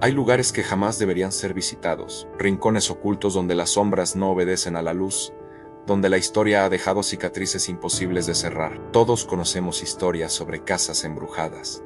Hay lugares que jamás deberían ser visitados, rincones ocultos donde las sombras no obedecen a la luz, donde la historia ha dejado cicatrices imposibles de cerrar. Todos conocemos historias sobre casas embrujadas,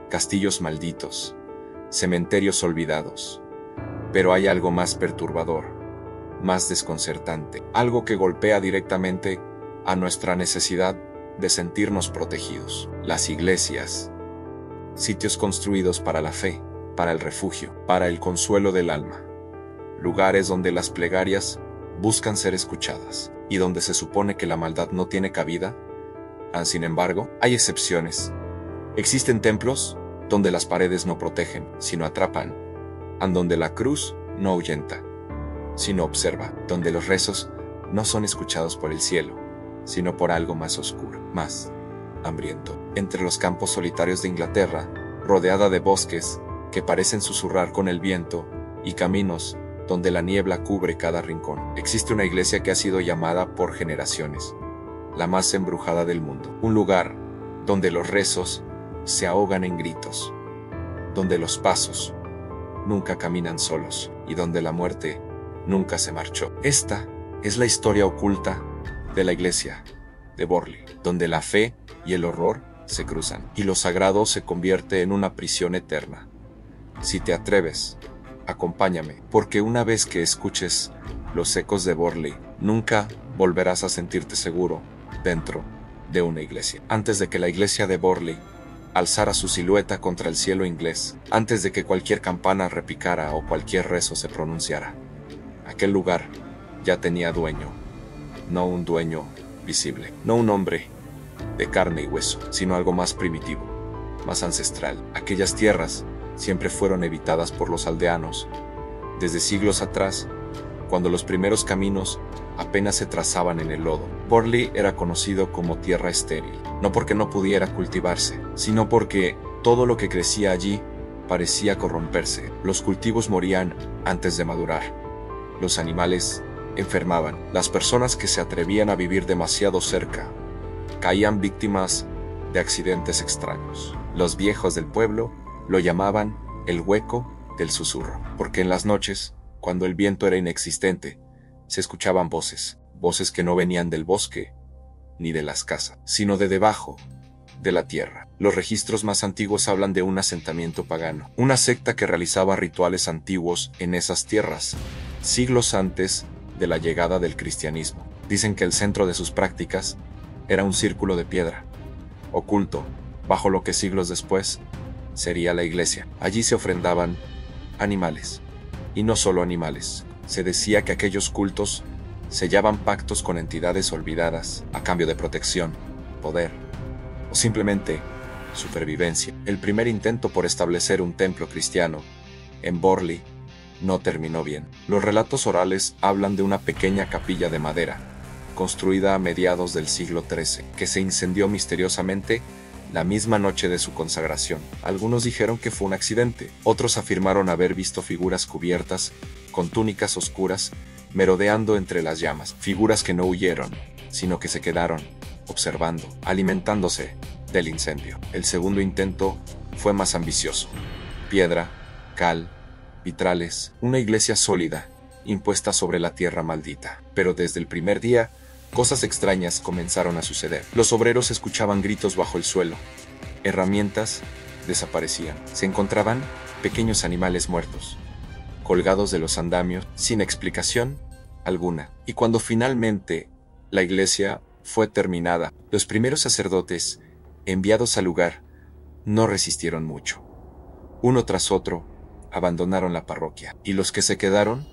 castillos malditos, cementerios olvidados. Pero hay algo más perturbador, más desconcertante, algo que golpea directamente a nuestra necesidad de sentirnos protegidos. Las iglesias, sitios construidos para la fe, para el refugio, para el consuelo del alma, lugares donde las plegarias buscan ser escuchadas y donde se supone que la maldad no tiene cabida. Sin embargo, hay excepciones. Existen templos donde las paredes no protegen, sino atrapan, donde la cruz no ahuyenta, sino observa, donde los rezos no son escuchados por el cielo, sino por algo más oscuro, más hambriento. Entre los campos solitarios de Inglaterra, rodeada de bosques que parecen susurrar con el viento y caminos donde la niebla cubre cada rincón, existe una iglesia que ha sido llamada por generaciones la más embrujada del mundo. Un lugar donde los rezos se ahogan en gritos, donde los pasos nunca caminan solos y donde la muerte nunca se marchó. Esta es la historia oculta de la iglesia de Borley, donde la fe y el horror se cruzan y lo sagrado se convierte en una prisión eterna. Si te atreves, acompáñame, porque una vez que escuches los ecos de Borley, nunca volverás a sentirte seguro dentro de una iglesia. Antes de que la iglesia de Borley alzara su silueta contra el cielo inglés, antes de que cualquier campana repicara o cualquier rezo se pronunciara, aquel lugar ya tenía dueño, no un dueño visible, no un hombre de carne y hueso, sino algo más primitivo, más ancestral. Aquellas tierras siempre fueron evitadas por los aldeanos, desde siglos atrás, cuando los primeros caminos apenas se trazaban en el lodo. Borley era conocido como tierra estéril, no porque no pudiera cultivarse, sino porque todo lo que crecía allí parecía corromperse. Los cultivos morían antes de madurar, los animales enfermaban, las personas que se atrevían a vivir demasiado cerca caían víctimas de accidentes extraños. Los viejos del pueblo lo llamaban el hueco del susurro, porque en las noches, cuando el viento era inexistente, se escuchaban voces que no venían del bosque ni de las casas, sino de debajo de la tierra. Los registros más antiguos hablan de un asentamiento pagano, una secta que realizaba rituales antiguos en esas tierras, siglos antes de la llegada del cristianismo. Dicen que el centro de sus prácticas era un círculo de piedra, oculto bajo lo que siglos después sería la iglesia. Allí se ofrendaban animales, y no solo animales. Se decía que aquellos cultos sellaban pactos con entidades olvidadas a cambio de protección, poder o simplemente supervivencia. El primer intento por establecer un templo cristiano en Borley no terminó bien. Los relatos orales hablan de una pequeña capilla de madera, construida a mediados del siglo XIII, que se incendió misteriosamente la misma noche de su consagración. Algunos dijeron que fue un accidente, otros afirmaron haber visto figuras cubiertas con túnicas oscuras merodeando entre las llamas, figuras que no huyeron, sino que se quedaron observando, alimentándose del incendio. El segundo intento fue más ambicioso. Piedra, cal, vitrales, una iglesia sólida, impuesta sobre la tierra maldita. Pero desde el primer día, cosas extrañas comenzaron a suceder. Los obreros escuchaban gritos bajo el suelo. Herramientas desaparecían. Se encontraban pequeños animales muertos, colgados de los andamios, sin explicación alguna. Y cuando finalmente la iglesia fue terminada, los primeros sacerdotes enviados al lugar no resistieron mucho. Uno tras otro abandonaron la parroquia, y los que se quedaron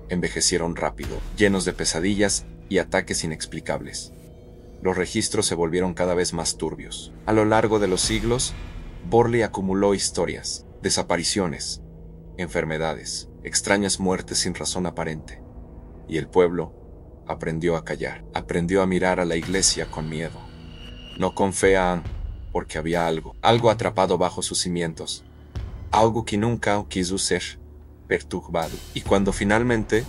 envejecieron rápido, llenos de pesadillas y ataques inexplicables. Los registros se volvieron cada vez más turbios. A lo largo de los siglos, Borley acumuló historias, desapariciones, enfermedades, extrañas muertes sin razón aparente. Y el pueblo aprendió a callar, aprendió a mirar a la iglesia con miedo. No con fe, porque había algo atrapado bajo sus cimientos, algo que nunca quiso ser perturbado. Y cuando finalmente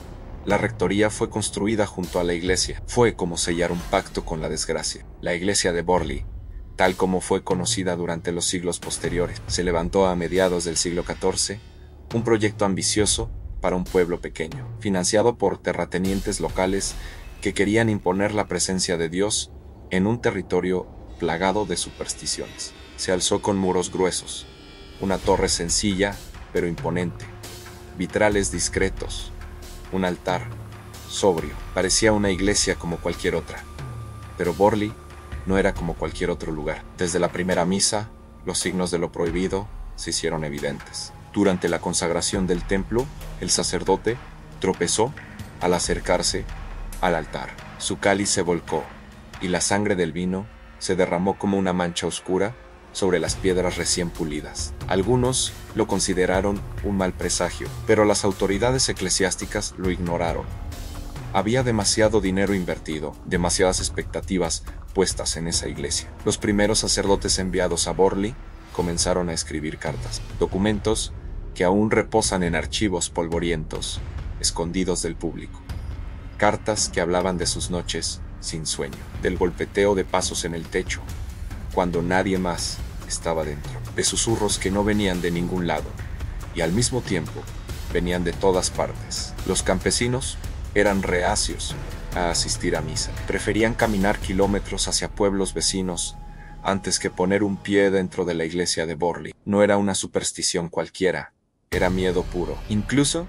la rectoría fue construida junto a la iglesia, fue como sellar un pacto con la desgracia. La iglesia de Borley, tal como fue conocida durante los siglos posteriores, se levantó a mediados del siglo XIV un proyecto ambicioso para un pueblo pequeño, financiado por terratenientes locales que querían imponer la presencia de Dios en un territorio plagado de supersticiones. Se alzó con muros gruesos, una torre sencilla pero imponente, vitrales discretos, un altar sobrio. Parecía una iglesia como cualquier otra, pero Borley no era como cualquier otro lugar. Desde la primera misa, los signos de lo prohibido se hicieron evidentes. Durante la consagración del templo, el sacerdote tropezó al acercarse al altar. Su cáliz se volcó y la sangre del vino se derramó como una mancha oscura sobre las piedras recién pulidas. Algunos lo consideraron un mal presagio, pero las autoridades eclesiásticas lo ignoraron. Había demasiado dinero invertido, demasiadas expectativas puestas en esa iglesia. Los primeros sacerdotes enviados a Borley comenzaron a escribir cartas, documentos que aún reposan en archivos polvorientos, escondidos del público. Cartas que hablaban de sus noches sin sueño, del golpeteo de pasos en el techo, cuando nadie más estaba dentro, de susurros que no venían de ningún lado, y al mismo tiempo venían de todas partes. Los campesinos eran reacios a asistir a misa. Preferían caminar kilómetros hacia pueblos vecinos antes que poner un pie dentro de la iglesia de Borley. No era una superstición cualquiera, era miedo puro. Incluso,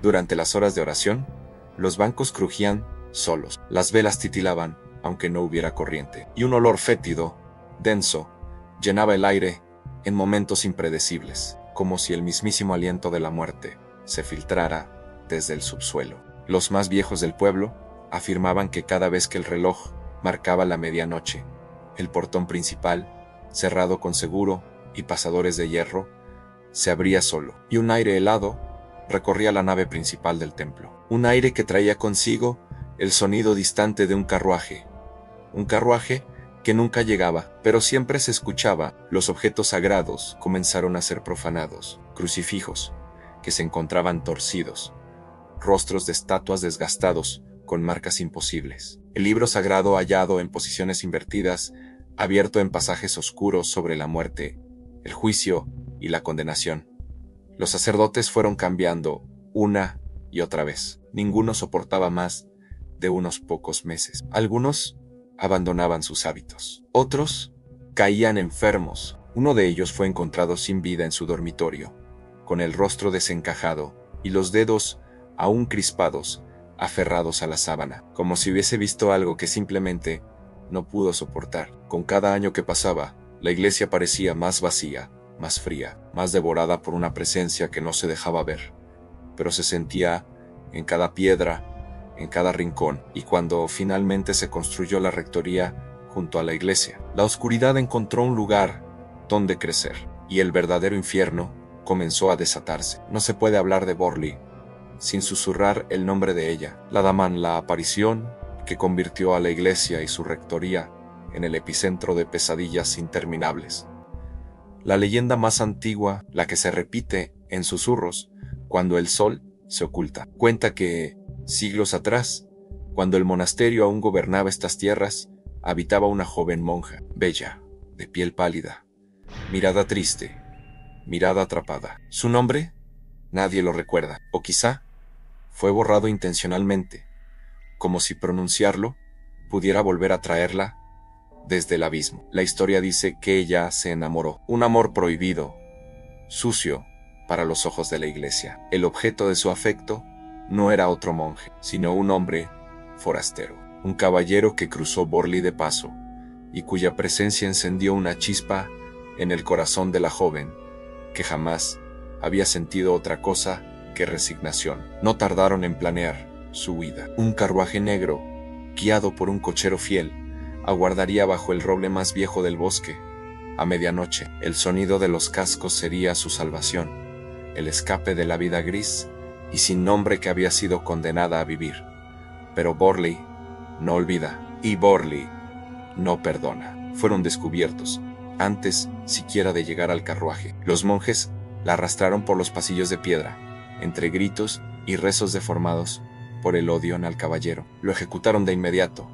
durante las horas de oración, los bancos crujían solos. Las velas titilaban, aunque no hubiera corriente, y un olor fétido, denso, llenaba el aire en momentos impredecibles, como si el mismísimo aliento de la muerte se filtrara desde el subsuelo. Los más viejos del pueblo afirmaban que cada vez que el reloj marcaba la medianoche, el portón principal, cerrado con seguro y pasadores de hierro, se abría solo, y un aire helado recorría la nave principal del templo. Un aire que traía consigo el sonido distante de un carruaje que nunca llegaba, pero siempre se escuchaba. Los objetos sagrados comenzaron a ser profanados, crucifijos que se encontraban torcidos, rostros de estatuas desgastados con marcas imposibles, el libro sagrado hallado en posiciones invertidas, abierto en pasajes oscuros sobre la muerte, el juicio y la condenación. Los sacerdotes fueron cambiando una y otra vez. Ninguno soportaba más de unos pocos meses. Algunos abandonaban sus hábitos. Otros caían enfermos. Uno de ellos fue encontrado sin vida en su dormitorio, con el rostro desencajado y los dedos aún crispados, aferrados a la sábana, como si hubiese visto algo que simplemente no pudo soportar. Con cada año que pasaba, la iglesia parecía más vacía, más fría, más devorada por una presencia que no se dejaba ver, pero se sentía en cada piedra, en cada rincón. Y cuando finalmente se construyó la rectoría junto a la iglesia, la oscuridad encontró un lugar donde crecer, y el verdadero infierno comenzó a desatarse. No se puede hablar de Borley sin susurrar el nombre de ella, la Daman, la aparición que convirtió a la iglesia y su rectoría en el epicentro de pesadillas interminables. La leyenda más antigua, la que se repite en susurros cuando el sol se oculta, cuenta que, siglos atrás, cuando el monasterio aún gobernaba estas tierras, habitaba una joven monja, bella, de piel pálida, mirada triste, mirada atrapada. Su nombre, nadie lo recuerda, o quizá fue borrado intencionalmente, como si pronunciarlo pudiera volver a traerla desde el abismo. La historia dice que ella se enamoró, un amor prohibido, sucio para los ojos de la iglesia. El objeto de su afecto no era otro monje, sino un hombre forastero, un caballero que cruzó Borley de paso y cuya presencia encendió una chispa en el corazón de la joven, que jamás había sentido otra cosa que resignación. No tardaron en planear su huida. Un carruaje negro, guiado por un cochero fiel, aguardaría bajo el roble más viejo del bosque. A medianoche, el sonido de los cascos sería su salvación, el escape de la vida gris y sin nombre que había sido condenada a vivir. Pero Borley no olvida, y Borley no perdona. Fueron descubiertos antes siquiera de llegar al carruaje. Los monjes la arrastraron por los pasillos de piedra, entre gritos y rezos deformados por el odio al caballero. Lo ejecutaron de inmediato,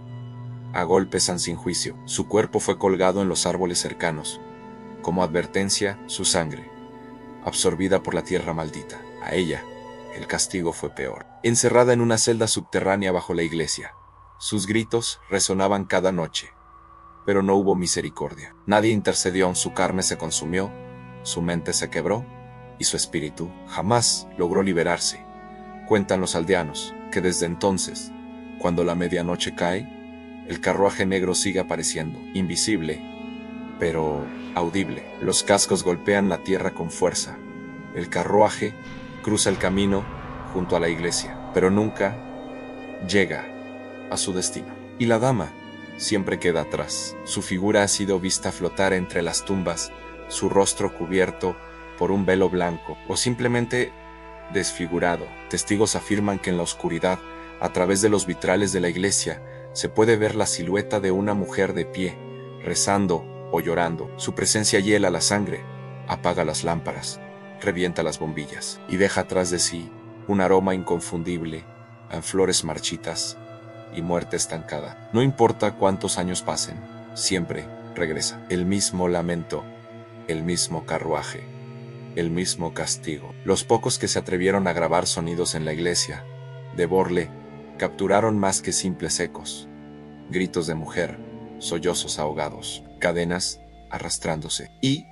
a golpes sin juicio. Su cuerpo fue colgado en los árboles cercanos, como advertencia, su sangre, absorbida por la tierra maldita. A ella, el castigo fue peor. Encerrada en una celda subterránea bajo la iglesia, sus gritos resonaban cada noche, pero no hubo misericordia. Nadie intercedió, su carne se consumió, su mente se quebró, y su espíritu jamás logró liberarse. Cuentan los aldeanos que desde entonces, cuando la medianoche cae, el carruaje negro sigue apareciendo, invisible, pero audible. Los cascos golpean la tierra con fuerza. El carruaje cruza el camino junto a la iglesia, pero nunca llega a su destino. Y la dama siempre queda atrás. Su figura ha sido vista flotar entre las tumbas, su rostro cubierto por un velo blanco, o simplemente desfigurado. Testigos afirman que en la oscuridad, a través de los vitrales de la iglesia, se puede ver la silueta de una mujer de pie, rezando o llorando. Su presencia hiela la sangre, apaga las lámparas, revienta las bombillas y deja atrás de sí un aroma inconfundible a flores marchitas y muerte estancada. No importa cuántos años pasen, siempre regresa. El mismo lamento, el mismo carruaje, el mismo castigo. Los pocos que se atrevieron a grabar sonidos en la iglesia de Borle capturaron más que simples ecos: gritos de mujer, sollozos ahogados, cadenas arrastrándose y,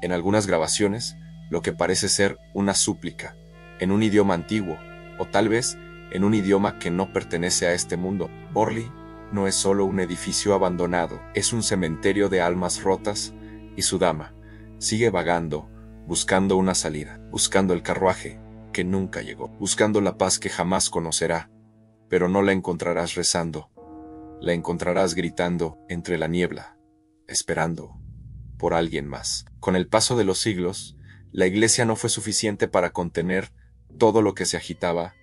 en algunas grabaciones, lo que parece ser una súplica, en un idioma antiguo, o tal vez en un idioma que no pertenece a este mundo. Borle no es solo un edificio abandonado, es un cementerio de almas rotas, y su dama sigue vagando, buscando una salida, buscando el carruaje que nunca llegó, buscando la paz que jamás conocerá, pero no la encontrarás rezando, la encontrarás gritando entre la niebla, esperando por alguien más. Con el paso de los siglos, la iglesia no fue suficiente para contener todo lo que se agitaba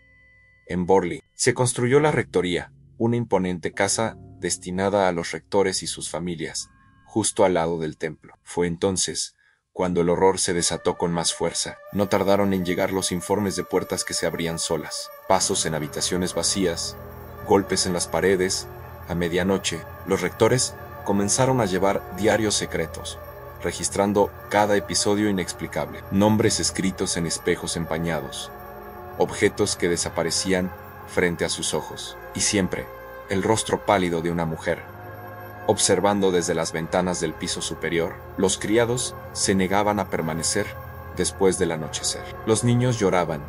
en Borle. Se construyó la rectoría, una imponente casa destinada a los rectores y sus familias, justo al lado del templo. Fue entonces cuando el horror se desató con más fuerza. No tardaron en llegar los informes de puertas que se abrían solas, pasos en habitaciones vacías, golpes en las paredes. A medianoche, los rectores comenzaron a llevar diarios secretos, registrando cada episodio inexplicable, nombres escritos en espejos empañados, objetos que desaparecían frente a sus ojos, y siempre el rostro pálido de una mujer, observando desde las ventanas del piso superior. Los criados se negaban a permanecer después del anochecer. Los niños lloraban,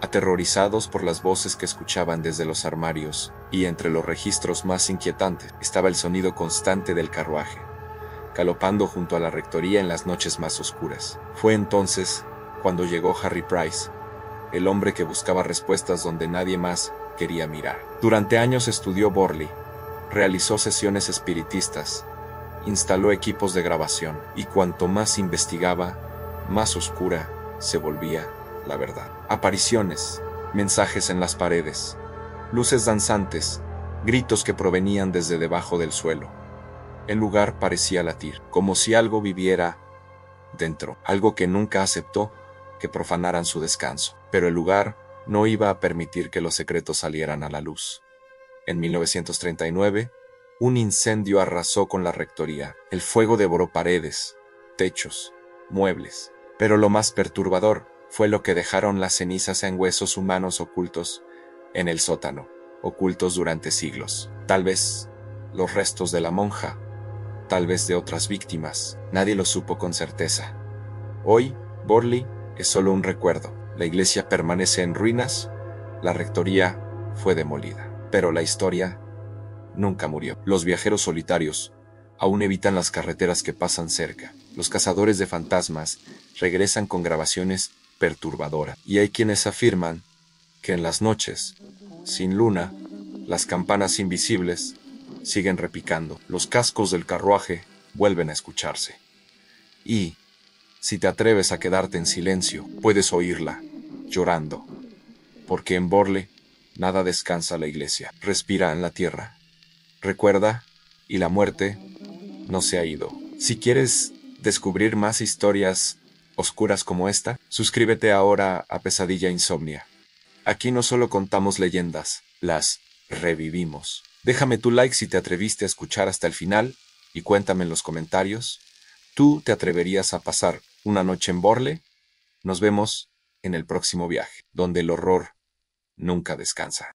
aterrorizados por las voces que escuchaban desde los armarios, y entre los registros más inquietantes estaba el sonido constante del carruaje, galopando junto a la rectoría en las noches más oscuras. Fue entonces cuando llegó Harry Price, el hombre que buscaba respuestas donde nadie más quería mirar. Durante años estudió Borle, realizó sesiones espiritistas, instaló equipos de grabación, y cuanto más investigaba, más oscura se volvía la verdad. Apariciones, mensajes en las paredes, luces danzantes, gritos que provenían desde debajo del suelo. El lugar parecía latir, como si algo viviera dentro, algo que nunca aceptó que profanaran su descanso. Pero el lugar no iba a permitir que los secretos salieran a la luz. En 1939, un incendio arrasó con la rectoría. El fuego devoró paredes, techos, muebles. Pero lo más perturbador fue lo que dejaron las cenizas en huesos humanos ocultos en el sótano, ocultos durante siglos. Tal vez los restos de la monja, tal vez de otras víctimas. Nadie lo supo con certeza. Hoy, Borle es solo un recuerdo. La iglesia permanece en ruinas, la rectoría fue demolida. Pero la historia nunca murió. Los viajeros solitarios aún evitan las carreteras que pasan cerca. Los cazadores de fantasmas regresan con grabaciones perturbadoras. Y hay quienes afirman que en las noches, sin luna, las campanas invisibles siguen repicando. Los cascos del carruaje vuelven a escucharse. Y, si te atreves a quedarte en silencio, puedes oírla, llorando. Porque en Borle nada descansa la iglesia, respira en la tierra, recuerda, y la muerte no se ha ido. Si quieres descubrir más historias oscuras como esta, suscríbete ahora a Pesadilla Insomnia. Aquí no solo contamos leyendas, las revivimos. Déjame tu like si te atreviste a escuchar hasta el final y cuéntame en los comentarios, ¿tú te atreverías a pasar una noche en Borle? Nos vemos en el próximo viaje, donde el horror nunca descansa.